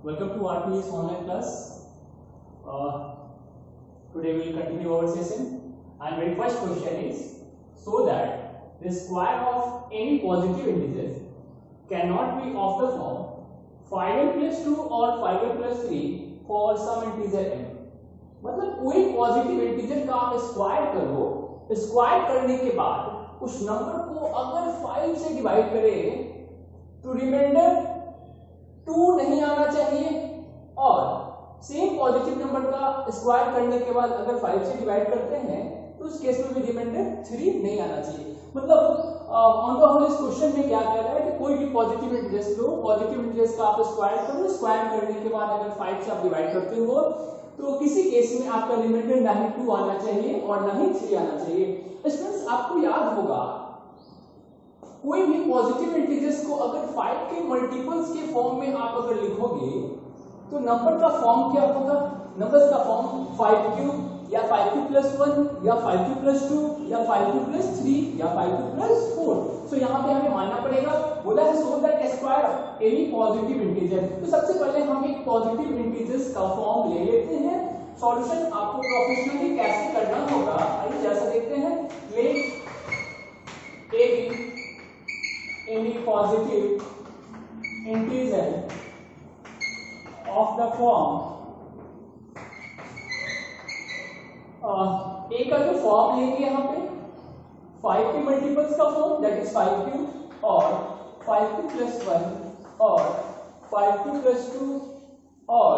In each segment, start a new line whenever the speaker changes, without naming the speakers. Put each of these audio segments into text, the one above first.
Welcome to RPS online class. Today we will continue our session. And very first question is, so that the square of any positive integer cannot be of the form 5n plus 2 or 5n plus 3 for some integer n. मतलब कोई positive integer का आप square करो, square करने के बाद उस number को अगर 5 से डिवाइड करें तो रिमाइंडर 2 नहीं आना चाहिए, और सेम पॉजिटिव नंबर का स्क्वायर करने के बाद अगर 5 से डिवाइड करते हैं तो उस केस में भी रिमाइंडर 3 नहीं आना चाहिए। मतलब ऑन द होल इस क्वेश्चन में क्या कह रहा है कि कोई भी पॉजिटिव इंटीजर्स लो, पॉजिटिव इंटीजर्स का आप स्क्वायर करो, स्क्वायर करने के बाद अगर 5 से आप डिवाइड करते हो तो किसी केस में आपका रिमाइंडर ना ही 2 आना चाहिए और ना ही 3 आना चाहिए। स्टूडेंट्स आपको याद होगा कोई भी पॉजिटिव इंटीजर्स को अगर 5 के मल्टीपल्स के फॉर्म में आप अगर लिखोगे तो नंबर का फॉर्म क्या होगा? नंबर्स का फॉर्म 5 या 5 प्लस 1 या 5 प्लस 2 या 5 प्लस 3 या 5 प्लस 4। सो यहाँ पे हमें मानना पड़ेगा, बोला है so that square of any positive integer. तो सबसे पहले हम एक पॉजिटिव इंटीजर्स का फॉर्म ले लेते हैं। सॉल्यूशन आपको प्रोफेशनली कैसे करना होगा आइए जैसा देखते हैं। Let A be any positive integer of the form a का जो फॉर्म लेंगे यहाँ पे 5 के मल्टीपल्स का फॉर्म दैट इज 5 और 5 प्लस 1 और 5 प्लस 2 और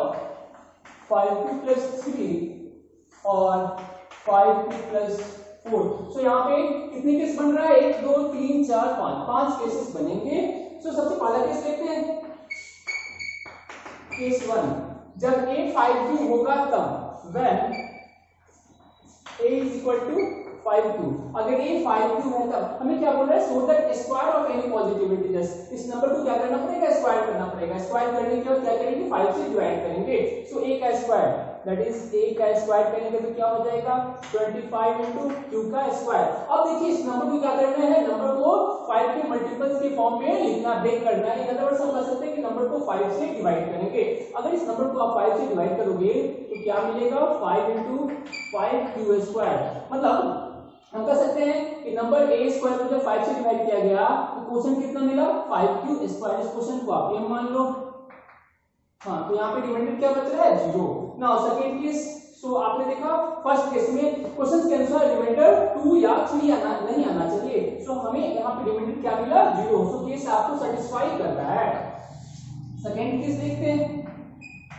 5 प्लस 3 और 5 प्लस 4। सो यहाँ पे कितने केस बन रहा है? 1 2 3 4 5 केसेस बनेंगे। सो सबसे पहला केस लेते हैं, केस 1। जब a 5 होगा तब when a is equal to 5 अगर a 5 है तब हमें क्या बोल रहा है? So that square of any positive integers. इस नंबर को क्या करना पड़ेगा? स्क्वायर करना पड़ेगा। स्क्वायर करने के बाद क्या करेंगे? 5 से डिवाइड करेंगे। सो a का स्क्वायर दैट इज a का स्क्वायर करेंगे तो क्या हो जाएगा? 25 into q का स्क्वायर। अब देखिए इस नंबर को क्या करना है? नंबर को 5 के मल्टीपल्स के फॉर्म में लिखना, ब्रेक करना है। इन अदर वर्ड्स हम कह सकते हैं कि नंबर को 5 से डिवाइड करेंगे। अगर इस नंबर को आप 5 से डिवाइड करोगे तो क्या मिलेगा? 5 into 5q स्क्वायर। मतलब हम कह सकते हैं कि नंबर a स्क्वायर को जब 5 से डिवाइड किया गया तो क्वोशंट कितना मिला? 5q square. इस क्वोशंट को आप m मान लो। हाँ, तो यहाँ पे रिमाइंडर क्या बच रहा है? 0। Now second case. सो आपने देखा फर्स्ट केस में क्वेश्चन के अनुसार रिमाइंडर 2 या 3 नहीं आना चाहिए। सो हमें यहाँ पे रिमाइंडर क्या मिला? 0। सो केस आपको सेटिस्फाई कर रहा है। सेकंड केस देखते हैं,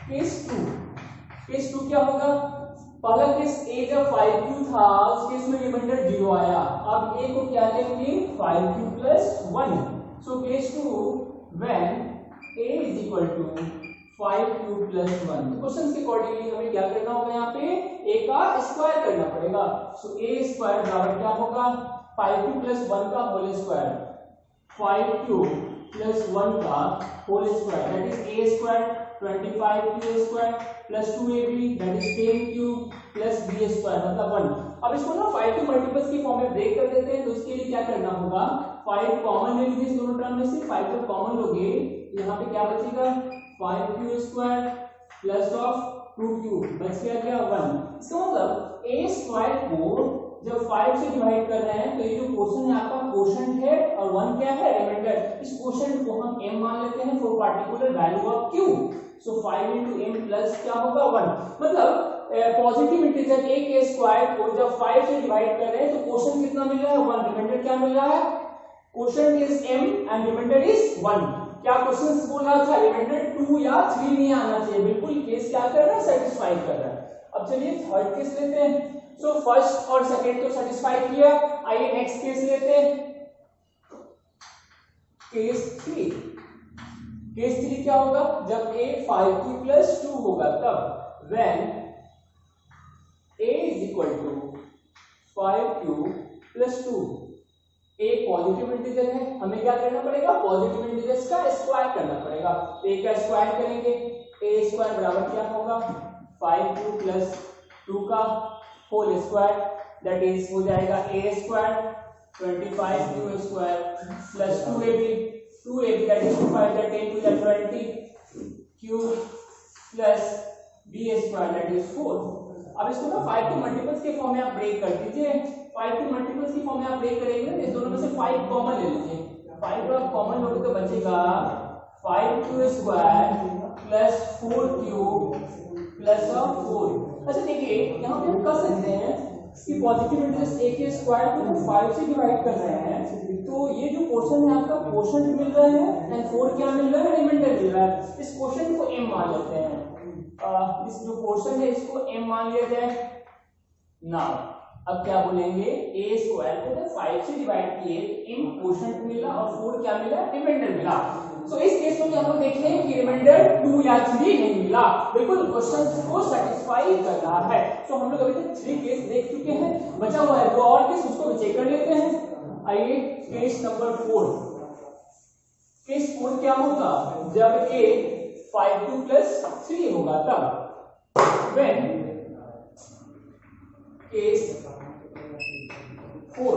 केस 2। केस 2 क्या होगा? पहला केस a जब 5q था उस केस में रिमाइंडर 0 आया। अब a को क्या लेंगे? 5q plus 1। So case 2 when a is equal to 5q plus 1। Question के अकॉर्डिंगली हमें क्या करना होगा? यहाँ पे a का स्क्वायर करना पड़ेगा। सो a स्क्वायर बराबर क्या होगा? 5q प्लस 1 का होल स्क्वायर, 5q प्लस 1 का whole square that is a square 25q square plus 2ab that is 10q plus b square मतलब 1। अब इसको ना 5 के मल्टीपल्स की फॉर्म में ब्रेक कर देते हैं। तो उसके लिए क्या करना होगा? 5 कॉमन ले लीजिए इस दोनों टर्म में से। 5 जब कॉमन लोगे यहाँ पे क्या बचेगा? 5q square plus of 2q बच गया 1। इसका मतलब a स्क्वायर को जब 5 से डिवाइड कर रहे हैं तो ये जो क्वोशंट है आपका क्वोशंट है और 1 क्या है? रिमाइंडर। इस क्वोशंट को हम m मान लेते हैं for particular value of q। So 5 into m plus क्या होगा? 1। मतलब पॉजिटिव इंटीजर a के स्क्वायर को जब 5 से डिवाइड कर रहे हैं तो क्वोशंट कितना मिल रहा है? 1। रिमाइंडर क्या मिल रहा है? Quotient is m and remainder is 1। क्या क्वेश्चन बोल रहा था? रिमाइंडर 2 या 3 नहीं आना चाहिए। बिल्कुल केस क्या कर रहा है? सेटिस्फाई कर रहा है। अब चलिए थर्ड केस लेते हैं। सो फर्स्ट और सेकंड तो सेटिस्फाई किया, आइए नेक्स्ट केस लेते हैं, केस 3। केस 3 क्या होगा? जब a 5q प्लस 2 होगा तब when a is equal to 5q plus 2। a positive integer है, हमें क्या करना पड़ेगा? पॉजिटिव इंटीजर्स का स्क्वायर करना पड़ेगा। a का स्क्वायर करेंगे, a स्क्वायर बराबर क्या होगा? 5q प्लस 2 का होल स्क्वायर दैट इज हो जाएगा a square 25q square plus 2ab that is 2 5 that 10 to the 20 cube plus b square that is 4। अब इसको ना 5 के मल्टीपल्स के फॉर्म में आप ब्रेक कर दीजिए। 5 के मल्टीपल्स की फॉर्म में आप ब्रेक करेंगे ना, इस दोनों में से 5 कॉमन ले लीजिए। 5 को आप कॉमन लोगे तो बचेगा 5q square plus 4q plus 4। अच्छा देखिए यहाँ पे हम कर सकते हैं कि पॉजिटिव इंटीजर्स a के स्क्वायर को तो 5 से डिवाइड कर रहे हैं, तो ये जो क्वोशंट है आपका क्वोशंट मिल रहा है एंड 4 क्या मिल रहा है, रिमाइंडर मिल रहा है। इस क्वोशंट को m मान लेते हैं। इस जो क्वोशंट है इसको m मान लिया जाए। नाउ अब क्या बोलेंगे, a स्क्वायर को तो 5 से डिवाइड किए, m क्वोशंट मिला और 4 क्या मिला, रिमाइंडर मिला। सो इस केस में हम लोग देखते हैं कि रिमाइंडर 2 या 3 नहीं मिला, बिल्कुल क्वेश्चन को सेटिस्फाई कर रहा है। सो हम लोग अभी तक 3 केस देख चुके हैं, बचा हुआ है 2 और केस, उसको भी चेक कर लेते हैं। आइए केस नंबर 4। केस 4 क्या होगा, जब a 5q प्लस 3 होगा तब। व्हेन केस 4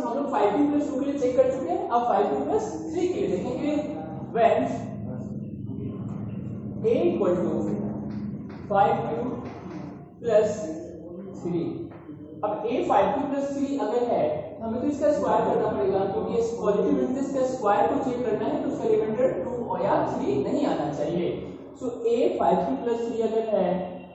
हम लोग 5q प्लस 2 के लिए चेक कर चुके हैं, अब 5q प्लस 3 के लिए देखेंगे। When a equal to 5q plus 3। अब a 5q प्लस 3 अगर है हमें तो इसका स्क्वायर करना पड़ेगा, क्योंकि इस पॉजिटिव इंटीजर्स का स्क्वायर को चेक करना है तो उसका रिमाइंडर 2 और या 3 नहीं आना चाहिए। सो a 5q प्लस 3 अगर है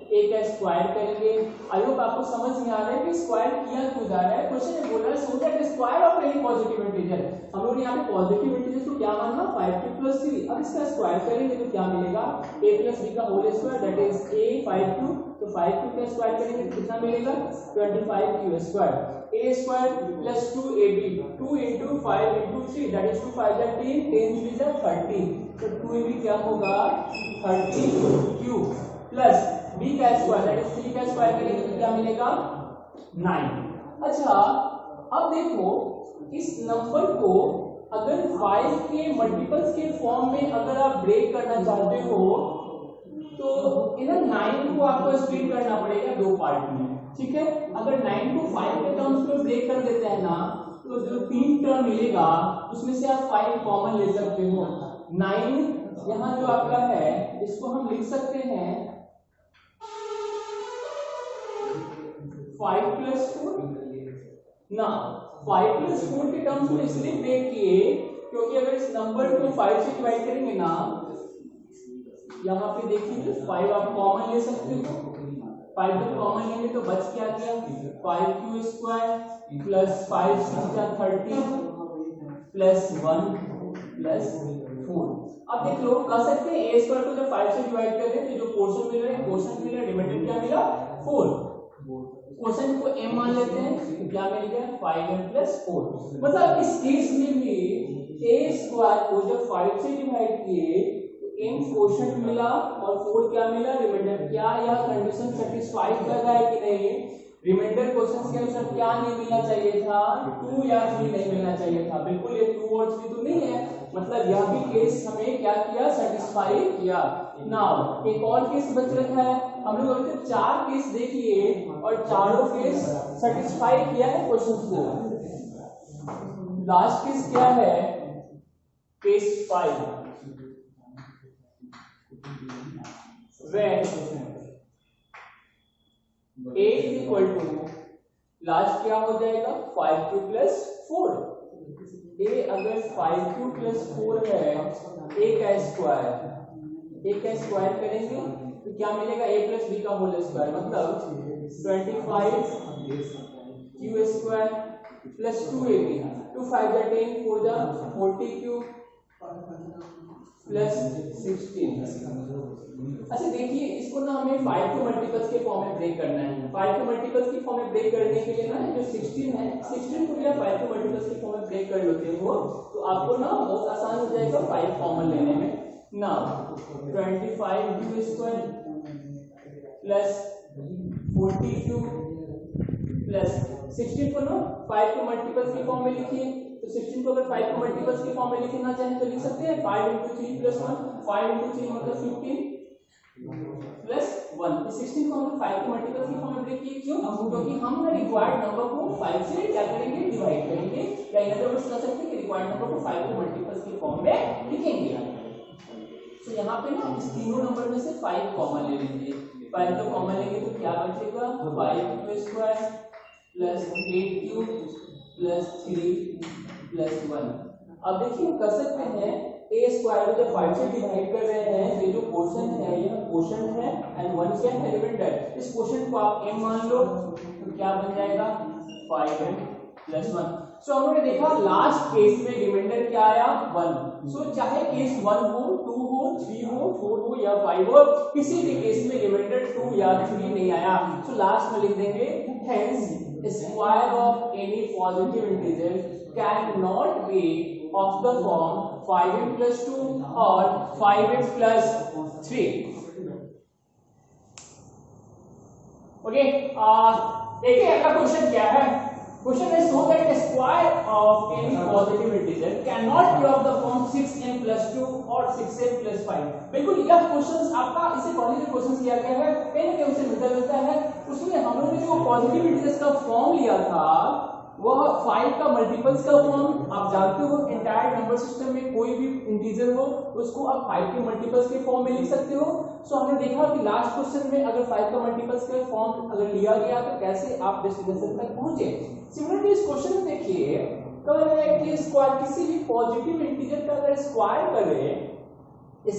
a का स्क्वायर करेंगे। आई होप आपको समझ में आ रहा है कि स्क्वायर किया क्यों जा रहा है। क्वेश्चन में बोल रहा है so that square of any positive integer. हम लोग ने यहाँ पे पॉजिटिव इंटीजर को क्या मानना, 5q प्लस 3। अब इसका स्क्वायर करेंगे तो क्या मिलेगा, a प्लस b का whole square that is a 5q। तो 5q का स्क्वायर करेंगे तो कितना मिलेगा, 25q square. a square plus 2ab, 2 into 5 into 3 that is 2 5 10, 10 3 जा 30। तो 2ab क्या होगा, 30q प्लस b का स्क्वायर दैट इज 3 का स्क्वायर करेंगे तो क्या मिलेगा, 9। अच्छा अब देखो इस नंबर को अगर 5 के मल्टीपल्स के फॉर्म में अगर आप ब्रेक करना चाहते हो तो इधर 9 को आपको स्प्लिट करना पड़ेगा 2 पार्ट में, ठीक है। अगर 9 को 5 के टर्म्स में ब्रेक कर देते हैं ना, तो जो 3 टर्म मिलेगा उसमें से आप 5 कॉमन ले सकते हो। 9 यहाँ जो आपका है इसको हम लिख सकते हैं 5 प्लस 4 ना। 5 प्लस 4 के टर्म्स में इसलिए ब्रेक किए क्योंकि अगर इस नंबर को 5 से डिवाइड करेंगे ना, यहाँ पे देखिए 5 आप कॉमन ले सकते हो। 5 जब कॉमन लेंगे तो बच क्या गया, 5q square plus 5 6 30 plus 1 plus 4। अब देख लो कह सकते हैं a स्क्वायर को जब 5 से डिवाइड कर दें तो जो पोर्शन मिल रहा है, पोर्शन मिल रहा है, रिमाइंडर क्या मिला 4। क्वेश्चन को m मान लेते हैं तो क्या मिल गया, 5m प्लस 4। मतलब इस केस में भी a स्क्वायर को जब 5 से डिवाइड किए तो m क्वोशंट मिला और 4 क्या मिला, रिमाइंडर। क्या यह कंडीशन सेटिस्फाई कर रहा है कि नहीं, रिमाइंडर क्वेश्चन के अनुसार क्या नहीं मिलना चाहिए था, 2 या 3 नहीं मिलना चाहिए था। बिल्कुल ये 2 और 3 तो नहीं है, मतलब यह भी केस हमें क्या किया, सेटिस्फाई किया। नाउ एक और केस बच रखा है, हम लोग अभी तक 4 केस देखिए और चारों केस सेटिस्फाई किया है क्वेश्चन को। लास्ट केस क्या है, case 5 when a is equal to, last क्या हो जाएगा 5q प्लस 4। a अगर 5q प्लस 4 है, a का स्क्वायर करेंगे तो क्या मिलेगा, a प्लस b का होल स्क्वायर, मतलब 25q स्क्वायर प्लस 2ab, 2 5 जा 10 4 जा 40q प्लस 16। अच्छा देखिए इसको ना हमें 5 के मल्टीपल्स के फॉर्म में ब्रेक करना है। 5 के मल्टीपल्स के फॉर्म में ब्रेक करने के लिए ना जो 16 है, 16 को भी आप 5 के मल्टीपल्स के फॉर्म में ब्रेक कर लेते हो तो आपको ना बहुत आसान हो जाएगा 5 कॉमन लेने में। ना 25q square plus 40q plus 16 को ना 5 के मल्टीपल्स के फॉर्म में लिखिए, तो 16 को अगर 5 के मल्टीपल्स के फॉर्म में लिखना चाहें तो लिख सकते हैं 5 into 3 plus 1, 5 into 3 मतलब 15 प्लस 1। 16 को हम 5 के मल्टीपल्स के फॉर्म में ब्रेक किए, क्यों, क्योंकि हम ना रिक्वायर्ड नंबर को 5 से क्या करेंगे, डिवाइड करेंगे, या इन अदर वर्ड्स कह सकते हैं कि रिक्वायर्ड नंबर को 5 के मल्टीपल्स के फॉर्म में लिखेंगे। तो यहाँ पे ना इस तीनों नंबर में से 5 कॉमन ले लेंगे, 5 तो कॉमन लेंगे तो क्या बचेगा 5 square plus 8 cube plus 3 plus 1। अब देखिए कर सकते हैं ए स्क्वायर को जब 5 से डिवाइड कर रहे हैं, ये जो क्वोशंट है यह क्वोशंट है एंड 1 क्या है एलिमेंट है। इस क्वोशंट को आप m मान लो तो क्या बन जाएगा 5m प्लस 1। सो हमने देखा लास्ट केस में रिमाइंडर क्या आया 1। सो चाहे केस 1 हो 2 हो 3 हो 4 हो या 5 हो, किसी भी केस में रिमाइंडर 2 या 3 नहीं आया। सो लास्ट में लिख देंगे hence square of any positive integer can not be of the form 5m plus 2 or 5m plus 3. Okay, देखिए अगला क्वेश्चन क्या है। क्वेश्चन है so that the square of any positive integer cannot be of the form 6m plus 2 or 6m plus 5. बिल्कुल यह question आपका इससे पहले जो क्वेश्चन किया गया है कहीं ना कहीं उससे मिलता है। उसमें हम लोगों ने जो पॉजिटिव इंटीजर्स का फॉर्म लिया था वह 5 का मल्टीपल्स का फॉर्म। आप जानते हो एंटायर नंबर सिस्टम में कोई भी इंटीजर हो उसको आप 5 के मल्टीपल्स के फॉर्म में लिख सकते हो। सो हमने देखा कि लास्ट क्वेश्चन में अगर 5 का मल्टीपल्स का फॉर्म अगर लिया गया तो कैसे आप डेस्टिनेशन तक पहुंचे। सिमिलरली इस क्वेश्चन में देखिए कह रहा है कि स्क्वायर किसी भी पॉजिटिव इंटीजर का अगर स्क्वायर करें,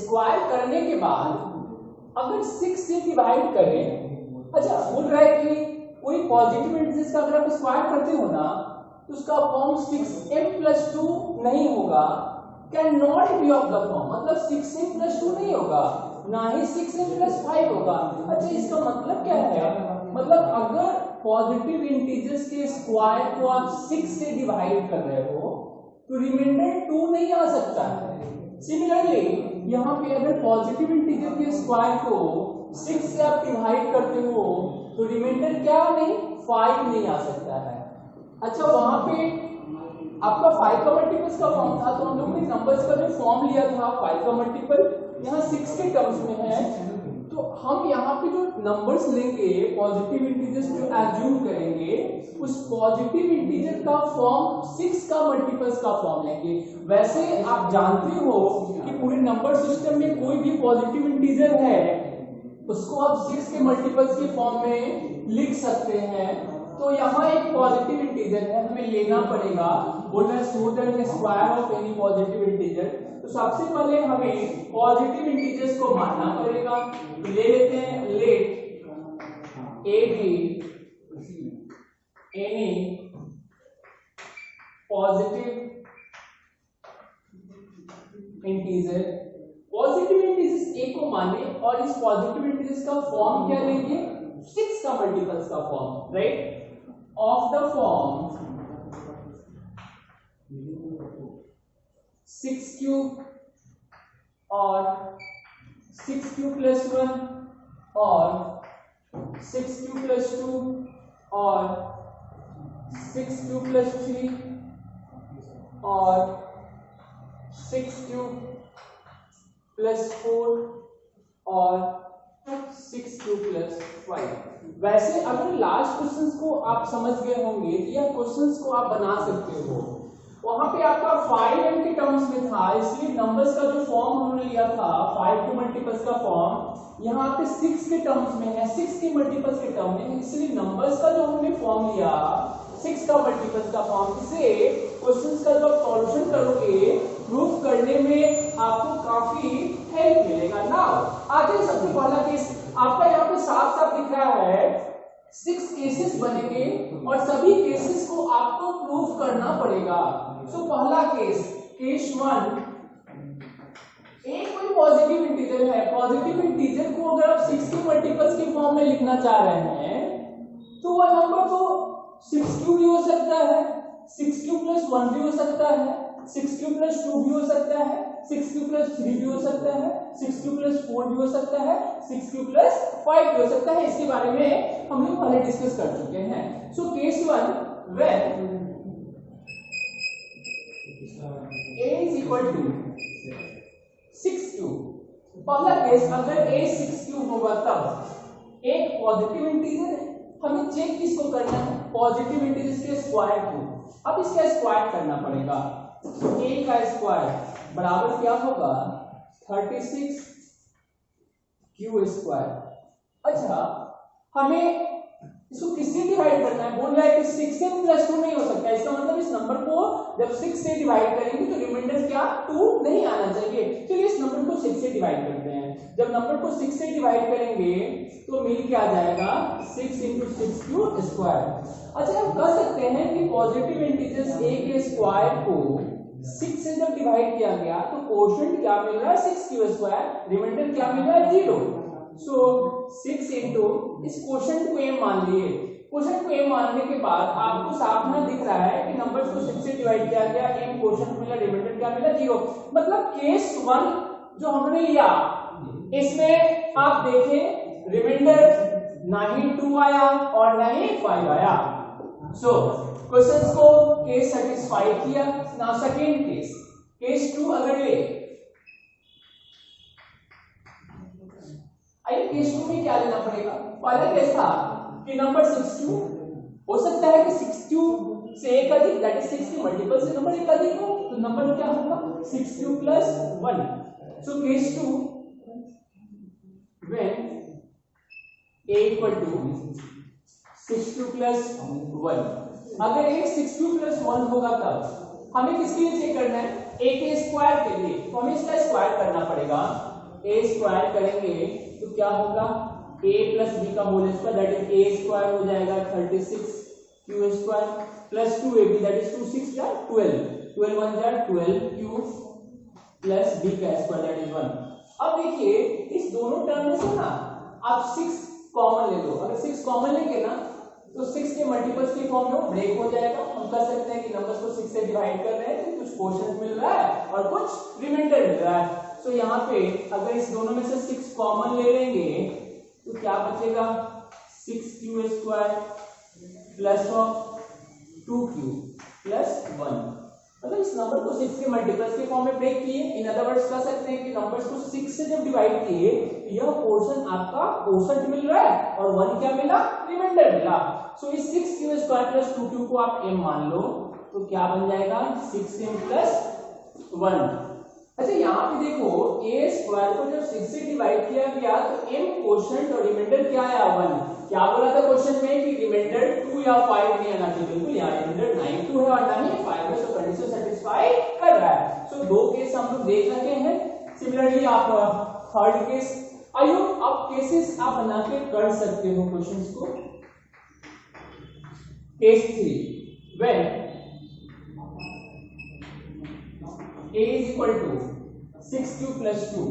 स्क्वायर करने के बाद अगर 6 से डिवाइड करें। अच्छा बोल रहा है कि कोई पॉजिटिव इंटीजर्स का अगर आप स्क्वायर करते हो ना तो उसका फॉर्म 6m plus 2 नहीं होगा, can not be of the form, मतलब 6m plus 2 नहीं होगा, ना ही 6m plus 5 होगा। अच्छा इसका मतलब क्या है, मतलब अगर पॉजिटिव इंटीजर्स के स्क्वायर को आप 6 से डिवाइड कर रहे हो तो रिमाइंडर 2 नहीं आ सकता है। सिमिलरली यहाँ पे अगर पॉजिटिव इंटीजर के स्क्वायर को 6 से आप डिवाइड करते हो तो रिमाइंडर क्या नहीं 5 नहीं आ सकता है। अच्छा वहां पे आपका 5 का मल्टीपल्स का फॉर्म था तो हम लोग ने नंबर्स का जो फॉर्म लिया था 5 का मल्टीपल यहाँ 6 के टर्म्स में है, तो हम यहाँ पे जो नंबर्स लेंगे पॉजिटिव इंटीजर्स जो एज्यूम करेंगे उस पॉजिटिव इंटीजर का फॉर्म 6 का मल्टीपल्स का फॉर्म लेंगे। वैसे आप जानते हो कि पूरे नंबर सिस्टम में कोई भी पॉजिटिव इंटीजर है उसको आप 6 के मल्टीपल्स के फॉर्म में लिख सकते हैं। तो यहाँ एक पॉजिटिव इंटीजर है हमें लेना पड़ेगा, बोलना है so that the square of any positive integer. तो सबसे पहले हमें पॉजिटिव इंटीजर्स को मानना पड़ेगा, तो ले लेते हैं let A B any positive integer. Positive integers A को माने और इस पॉजिटिव इंटीजर्स का फॉर्म क्या लेंगे 6 का मल्टीपल्स का form, right, of the form 6 cube और 6 क्यूब प्लस 1 और 6 क्यूब प्लस 2 और 6 क्यूब प्लस 3 और 6 क्यूब प्लस 4 और 6 क्यूब प्लस 5। वैसे अगर लास्ट क्वेश्चंस को आप समझ गए होंगे तो यह क्वेश्चंस को आप बना सकते हो। वहां पे आपका 5m के टर्म्स में था इसलिए नंबर्स का जो फॉर्म हमने लिया था 5 के मल्टीपल्स का फॉर्म यहाँ पे 6 के टर्म्स में है, 6 के मल्टीपल्स के टर्म में, इसलिए नंबर्स का जो हमने फॉर्म लिया 6 का मल्टीपल्स का फॉर्म, इससे क्वेश्चंस का जो सॉल्यूशन करोगे प्रूफ करने में आपको काफी हेल्प मिलेगा ना। आगे सबसे पहला केस आपका यहाँ पे साफ साफ दिख रहा है 6 केसेस बनेंगे और सभी केसेस को आपको प्रूफ करना पड़ेगा। सो पहला केस, केस 1, एक कोई पॉजिटिव इंटीजर है, पॉजिटिव इंटीजर को अगर आप 6 के मल्टीपल्स के फॉर्म में लिखना चाह रहे हैं तो वह नंबर तो 6 क्यूब भी हो सकता है, 6 क्यूब प्लस 1 भी हो सकता है, 6 क्यूब प्लस 2 भी हो सकता है, 6 क्यूब प्लस 3 भी हो सकता है, 6 क्यूब प्लस 4 भी हो सकता है, 6 क्यूब प्लस 5 भी हो सकता है। इसके बारे में हम लोग पहले डिस्कस कर चुके हैं। So case 1 when a is equal to 6 cube, पहला केस अगर a 6 क्यूब होगा तब एक पॉजिटिव इंटीजर है, हमें चेक किसको करना है पॉजिटिव इंटीजर के स्क्वायर को। अब इसका स्क्वायर करना पड़ेगा, a का स्क्वायर बराबर क्या होगा 36 क्यू स्क्वायर। अच्छा, हमें इसको किससे डिवाइड करना है? बोल रहा है कि 6m + 2 नहीं हो सकता। इसका मतलब इस नंबर को जब 6 से डिवाइड करेंगे तो रिमाइंडर क्या 2 नहीं आना चाहिए। चलिए इस नंबर को 6 से डिवाइड करते हैं। जब नंबर को 6 से डिवाइड करेंगे तो मिल क्या जाएगा 6 × 6 क्यू स्क्वायर। अच्छा, हम कह सकते हैं कि पॉजिटिव इंटीजर्स a के स्क्वायर को 6 से जब डिवाइड किया गया तो कोशेंट क्या मिल रहा है 6q², रिमाइंडर क्या मिल रहा है 0। सो 6 इंटू इस कोशेंट को m मान लिए। कोशेंट को m मानने के बाद आपको साफ में दिख रहा है कि नंबर्स को 6 से डिवाइड किया गया, m कोशेंट मिला, रिमाइंडर क्या मिला 0। मतलब केस 1 जो हमने लिया इसमें आप देखें रिमाइंडर ना ही 2 आया और ना ही 5 आया। सो क्वेश्चंस को केस सेटिस्फाई किया। नाउ सेकंड केस 2 अगर ले, आइए केस 2 में क्या लेना पड़ेगा। पहला केस था कि नंबर 6q हो सकता है कि 6q से एक अधिक, दैट इज 6 के मल्टीपल से नंबर एक अधिक हो, तो नंबर क्या होगा 6q + 1। So case 2 when a = 6q + 1, अगर a 6q + 1 होगा तब हमें किसके लिए चेक करना है a के स्क्वायर के लिए, तो हमें इसका स्क्वायर करना पड़ेगा। a स्क्वायर करेंगे तो क्या होगा a + b का whole square, that is a square हो जाएगा 36q² + 2ab, दैट इज 2 6 या 12, 12 1 जा 12q + b का स्क्वायर, दैट इज 1। अब देखिए इस दोनों टर्म में से ना आप 6 कॉमन ले लो। अगर 6 कॉमन लेंगे ना तो 6 के मल्टीपल्स के फॉर्म में ब्रेक हो जाएगा। हम कह सकते हैं कि नंबर्स को 6 से डिवाइड कर रहे हैं तो कुछ कोशेंट मिल रहा है और कुछ रिमाइंडर मिल रहा है। सो यहाँ पे अगर इस दोनों में से 6 कॉमन ले लेंगे तो क्या बचेगा 6q² + 2q + 1। मतलब इस नंबर को 6 के मल्टीपल्स के फॉर्म में ब्रेक किए। इन अदर वर्ड्स कह सकते हैं कि नंबर्स को 6 से जब डिवाइड किए तो यह पोर्शन आपका कोशेंट मिल रहा है और 1 क्या मिला रिमाइंडर मिला। सो इस 6q² + 2q को आप m मान लो तो क्या बन जाएगा 6m + 1। अच्छा, यहाँ पे देखो a स्क्वायर को जब 6 से डिवाइड किया गया तो m कोशेंट और रिमाइंडर क्या आया 1। क्या बोला था क्वेश्चन में कि रिमाइंडर 2 या 5 नहीं आना चाहिए। बिल्कुल यहाँ रिमाइंडर 9 2 है और ना ही 5 है, सो कंडीशन सेटिस्फाई कर रहा है। सो दो केस हम लोग देख रखे हैं। सिमिलरली आप थर्ड केस, आइयो आप केसेस आप बना के कर सकते हो क्वेश्चंस को। Case 3 when a is equal to 6q + 2,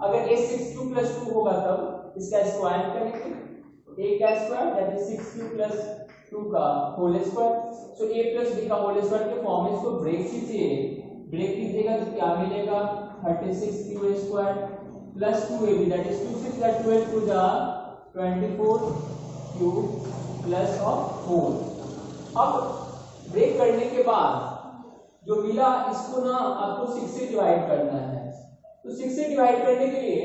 अगर a 6q + 2 होगा तब इसका स्क्वायर करेंगे, a का स्क्वायर दैट इज 6q + 2 का whole square. So a + b का होल स्क्वायर के फॉर्म में इसको ब्रेक कीजिएगा तो क्या मिलेगा 36q² + 2ab, दैट इज 2 6 या 12 2 जा 24q + 4। अब ब्रेक करने के बाद जो मिला इसको ना आपको 6 से डिवाइड करना है। तो 6 से डिवाइड करने के लिए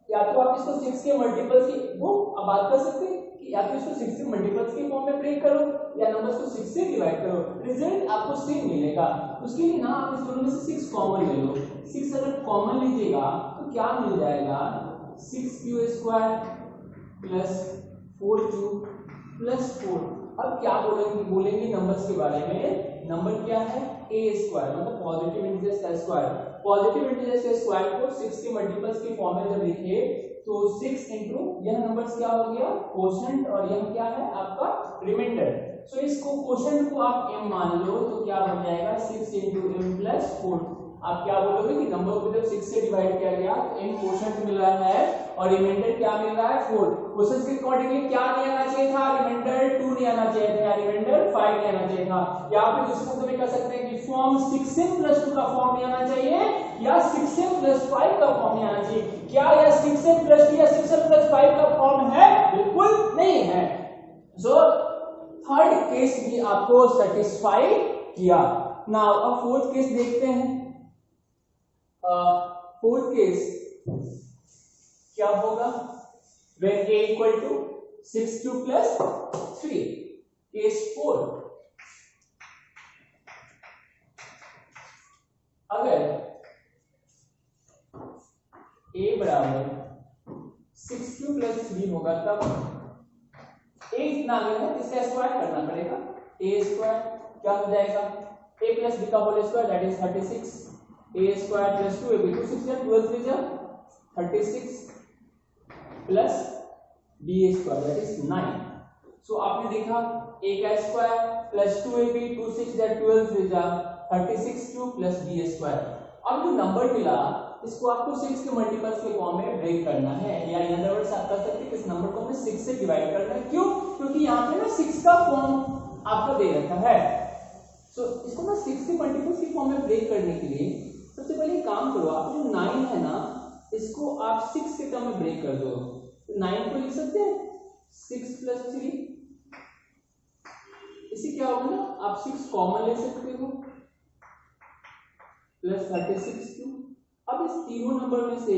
या तो आप इसको 6 के मल्टीपल्स की वो अब बात कर सकते हैं कि या तो इसको 6 के मल्टीपल्स के फॉर्म में ब्रेक करो या नंबर्स को 6 से डिवाइड करो, रिजल्ट आपको सेम मिलेगा। उसके लिए ना आप इस दोनों में से 6 कॉमन ले लो। 6 अगर कॉमन लीजिएगा तो क्या मिल जाएगा 6q² + 4q + 4। अब क्या बोलेंगे नंबर्स के बारे में। नंबर क्या है a² मतलब पॉजिटिव इंटीजर्स का स्क्वायर। पॉजिटिव इंटीजर्स के स्क्वायर को 6 के मल्टीपल्स के फॉर्म में जब लिखे तो 6 इंटू यह नंबर्स क्या हो गया कोशेंट और यह क्या है आपका रिमाइंडर। सो इसको कोशेंट को आप m मान लो तो क्या बन जाएगा 6 × m + 4। आप क्या बोलोगे कि नंबर को जब 6 से डिवाइड किया गया तो m कोशेंट मिल रहा है और रिमाइंडर क्या मिल रहा है 4। क्वेश्चन के अकॉर्डिंगली क्या नहीं आना चाहिए था रिमाइंडर 2 नहीं आना चाहिए था या रिमाइंडर 5 नहीं आना चाहिए था। या फिर दूसरे शब्द में कह सकते हैं कि फॉर्म 6m + 2 का फॉर्म नहीं आना चाहिए या 6m + 5 का फॉर्म नहीं आना चाहिए। क्या यह 6m + 2 या 6m + 5 का फॉर्म है? बिल्कुल नहीं है। सो थर्ड केस भी आपको सेटिस्फाई किया। नाउ अब फोर्थ केस देखते हैं। फोर्थ केस क्या होगा when a equal to 6q + 3। Case 4 अगर a बराबर 6q प्लस 3 होगा तब a इतना आ गया है, इसका स्क्वायर करना पड़ेगा। a स्क्वायर क्या हो जाएगा, a प्लस b का whole square that is 36, a square plus 2ab, 2 6 जा 12 3 जा 36 plus b square that is 9। So आपने देखा a का स्क्वायर प्लस 2ab, 2 6 जा 12 3 जा 36q प्लस b स्क्वायर। अब जो नंबर मिला इसको आपको 6 के मल्टीपल्स के फॉर्म में ब्रेक करना है, या इन अदर वर्ड्स आप कह सकते हैं कि इस नंबर को हमें 6 से डिवाइड करना है। क्यों? क्योंकि यहाँ पे ना 6 का फॉर्म आपको दे रखा है। सो इसको ना 6 के मल्टीपल्स के फॉर्म में ब्रेक करने के लिए सबसे पहले एक काम करो, आप जो 9 है ना इसको आप 6 के टर्म में ब्रेक कर दो। तो 9 को लिख सकते हैं 6 प्लस 3, इससे क्या होगा ना आप 6 कॉमन ले सकते हो प्लस 36q। अब इस तीनों नंबर में से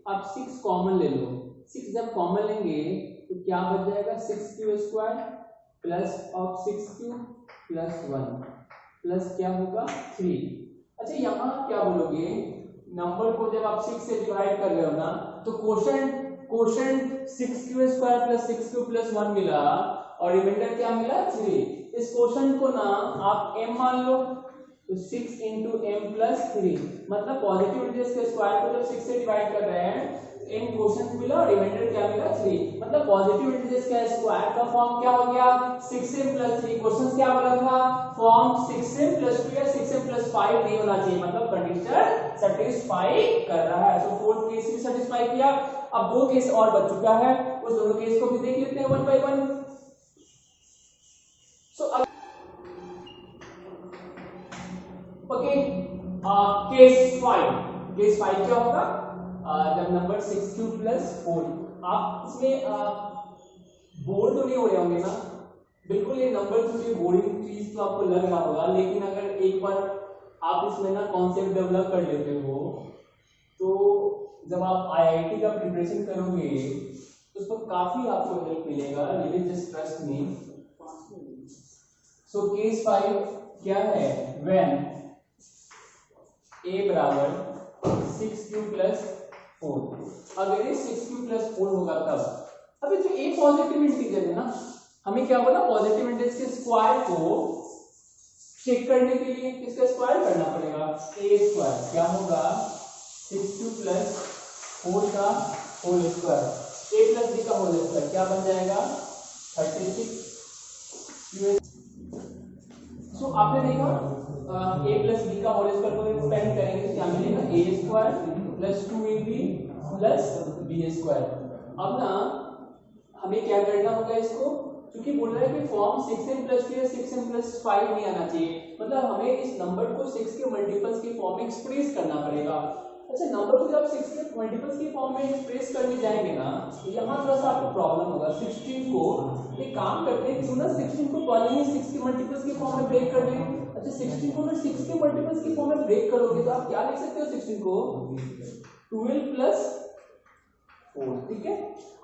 आप 6 कॉमन ले लो, 6 जब कॉमन लेंगे तो क्या बच जाएगा 6q square plus of 6q plus 1 plus क्या होगा 3। अच्छा यहाँ क्या बोलोगे, नंबर को जब आप 6 से डिवाइड कर रहे हो ना तो quotient 6q square plus 6q plus 1 मिला और रिमाइंडर क्या मिला 3। इस कोशेंट को ना आप m मान लो, तो 6 इंटू एम प्लस 3, मतलब पॉजिटिव इंटीजर्स के स्क्वायर को जब 6 से डिवाइड कर रहे हैं m क्वोशंट मिला और रिमाइंडर क्या मिला 3, मतलब पॉजिटिव इंटीजर्स का स्क्वायर का फॉर्म क्या हो गया 6m प्लस 3। क्वेश्चन क्या बोला था, फॉर्म 6m प्लस 2 या 6m प्लस 5 नहीं होना चाहिए, मतलब कंडीशन सेटिस्फाई कर रहा है। सो फोर्थ केस भी सेटिस्फाई किया। अब दो केस और बच चुका है, उस दोनों केस को भी देख लेते हैं one by one. So okay, case 5 क्या होगा, जब नंबर 6q प्लस 4। आप इसमें बोर तो नहीं हो रहे होंगे ना, बिल्कुल ये नंबर थोड़ी बोरिंग चीज तो आपको लग रहा होगा, लेकिन अगर एक बार आप इसमें ना कॉन्सेप्ट डेवलप कर लेते हो तो जब आप आईआईटी का प्रिपरेशन करोगे तो उसमें काफी आपको हेल्प मिलेगा, just trust me. So case 5 क्या है, व्हेन a बराबर 6q प्लस 4, अगर ये 6q प्लस 4 होगा तब। अभी जो a पॉजिटिव इंटीजर है ना, हमें क्या बोला पॉजिटिव इंटीजर के स्क्वायर को चेक करने के लिए किसका स्क्वायर करना पड़ेगा, a स्क्वायर क्या होगा 6q प्लस 4 का whole square, a plus b का होल स्क्वायर क्या बन जाएगा 36। सो आपने देखा a प्लस b का होल स्क्वायर को एक्सपेंड करेंगे तो क्या मिलेगा a square plus 2ab plus b square. अब ना हमें क्या करना होगा इसको, क्योंकि बोल रहा है कि फॉर्म 6m प्लस 2 या 6m प्लस 5 नहीं आना चाहिए, मतलब हमें इस नंबर को 6 के मल्टीपल्स के फॉर्म में एक्सप्रेस करना पड़ेगा। अच्छा नंबर को जब 6 के मल्टीपल्स के फॉर्म में एक्सप्रेस करने जाएंगे ना तो यहाँ थोड़ा सा आपको प्रॉब्लम होगा। 16 को एक काम करते हैं, क्यों ना 16 को पहले ही 6 के मल्टीपल्स के फॉर्म में ब्रेक कर लें। अच्छा 16 को ना 6 के मल्टीपल्स के फॉर्म में ब्रेक करोगे तो आप क्या लिख सकते हो 16 को 12 प्लस 4, ठीक है।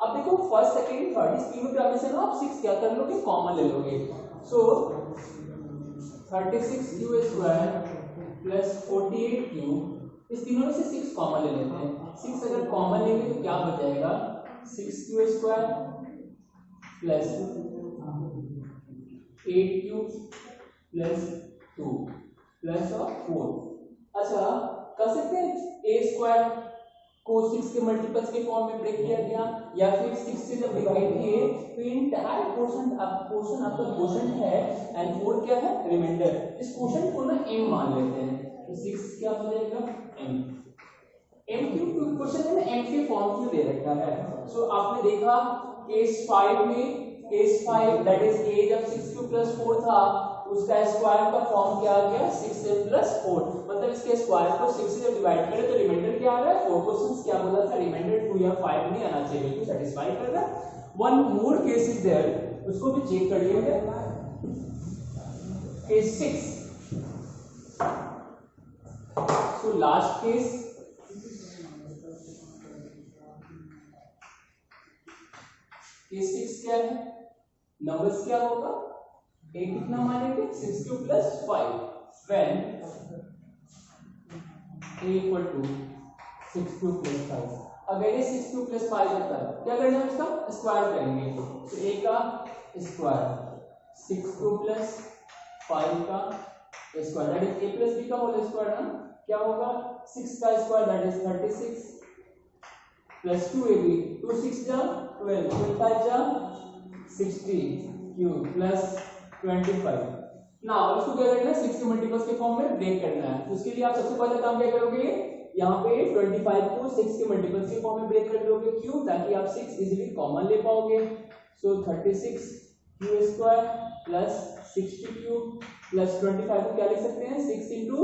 अब देखो फर्स्ट सेकंड थर्ड इस तीनों टर्म में से ना आप 6 क्या कर लोगे कॉमन ले लोगे। सो 36q स्क्वायर प्लस 48q, इस तीनों में से 6 कॉमन ले लेते हैं। 6 अगर कॉमन लेंगे तो क्या बचेगा 6q square plus 8q plus 2 plus और 4। अच्छा कर सकते हैं a स्क्वायर को 6 के मल्टीपल्स के फॉर्म में ब्रेक किया गया, या फिर 6 से जब डिवाइड किए तो इंटायर पोर्शन आपका क्वोशंट है एंड 4 क्या है रिमाइंडर, इस क्वोशंट को ना m मान लेते हैं तो 6 क्या हो जाएगा m क्यों क्वेश्चन है ना m के फॉर्म क्यों दे रखा है। सो आपने देखा केस 5 दैट इज a जब 6q प्लस 4 था उसका स्क्वायर का फॉर्म क्या आ गया 6m प्लस 4, मतलब इसके स्क्वायर को 6 से जब डिवाइड करें तो रिमाइंडर क्या आ रहा है 4। क्वेश्चंस क्या बोला था रिमाइंडर 2 या 5 नहीं आना चाहिए, बिल्कुल सेटिस्फाई कर रहा है। One more case is there, उसको भी चेक कर लिया जाए। Case 6, so last case case 6 क्या है, नंबर्स क्या होगा a कितना मानेंगे 6q plus 5 when a equal to 6 cube plus 5। अगर ये 6 क्यूब प्लस 5 होता है क्या करना है इसका स्क्वायर करेंगे, तो a का स्क्वायर 6 क्यूब प्लस 5 का square that is a plus b का होल स्क्वायर ना, क्या होगा 6 का square that is 36 plus 2ab 2 6 जा 12 12 5 जा 60 क्यूब प्लस 25। नाउ इसको क्या करना है 6 के मल्टीपल्स के फॉर्म में ब्रेक करना है, तो उसके लिए आप सबसे पहले काम क्या करोगे, यहाँ पे 25 को 6 के मल्टीपल्स के फॉर्म में ब्रेक कर दोगे, क्यों, ताकि आप 6 इजीली कॉमन ले पाओगे। सो 36 Q square plus 60 cube plus 25 को क्या लिख सकते हैं 6 इंटू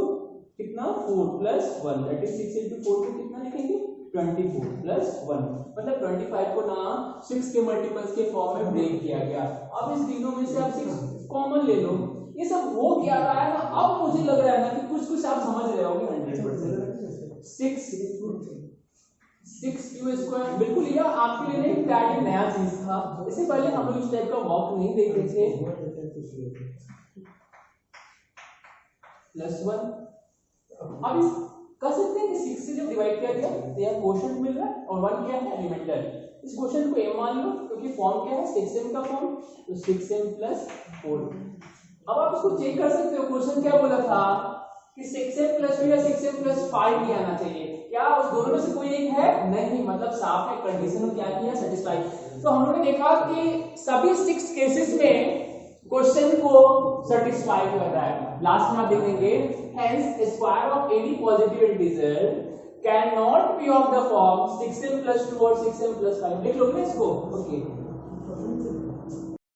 कितना 4 प्लस 1 दैट इज 6 इंटू 4 को कितना लिखेंगे 24 प्लस 1, मतलब 25 को ना 6 के मल्टीपल्स के फॉर्म में ब्रेक किया गया। अब इस तीनों में से आप 6 कॉमन ले लो, ये सब हो क्या रहा है ना, अब मुझे लग रहा है ना कि कुछ कुछ आप समझ रहे होगे 100%। 6 क्यू स्क्वायर बिल्कुल ये आपके लिए नहीं प्यारी नया चीज था, इससे पहले हम लोग इस टाइप का वर्क नहीं देखे थे। प्लस 1 अब इस कर सकते हैं कि 6 से जब डिवाइड किया गया तो यह क्वोशंट मिल रहा है और 1 क्या है एलिमेंटल, इस क्वोशंट को m मान लो क्योंकि फॉर्म क्या है 6m का फॉर्म, तो 6m प्लस 4। अब आप इसको चेक कर सकते हो, क्वेश्चन क्या बोला था कि 6m प्लस 2 या 6m प्लस 5 ही आना चाहिए, क्या उस दोनों में से कोई एक है नहीं, मतलब साफ है कंडीशन को क्या किया सेटिस्फाई। तो हम लोगों ने देखा कि सभी 6 केसेस में क्वेश्चन को सेटिस्फाई कर रहा है। लास्ट में आप देखेंगे hence square of any positive integer can not be of the form 6m plus 2 और 6m प्लस 5, लिख लो इसको ओके।